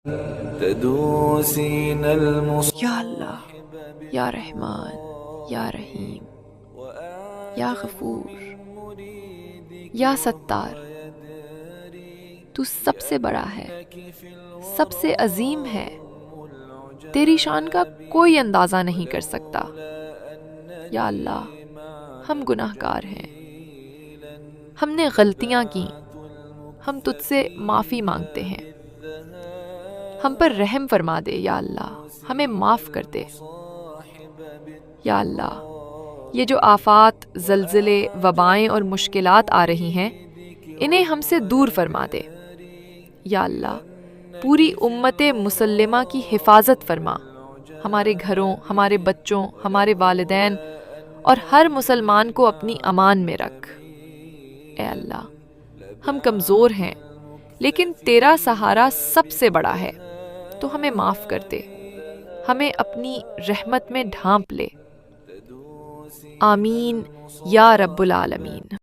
تدوسين یا اللہ، یا رحمان، یا رحیم، یا غفور، یا ستار، تو سب سے بڑا ہے، سب سے عظیم ہے، تیری شان کا کوئی اندازہ نہیں کر سکتا۔ یا اللہ، ہم گناہ گار ہیں، ہم نے غلطیاں کی، ہم تجھ سے معافی مانگتے ہیں، ہم پر رحم فرما دے یا اللہ، ہمیں معاف کر دے۔ یا اللہ، یہ جو آفات، زلزلے، وبائیں اور مشکلات آ رہی ہیں، انہیں ہم سے دور فرما دے۔ یا اللہ، پوری امت مسلمہ کی حفاظت فرما، ہمارے گھروں، ہمارے بچوں، ہمارے والدین اور ہر مسلمان کو اپنی امان میں رکھ۔ اے اللہ، ہم کمزور ہیں، لیکن تیرا سہارا سب سے بڑا ہے، تو ہمیں معاف کر دے، ہمیں اپنی رحمت میں ڈھانپ لے۔ آمین یا رب العالمین۔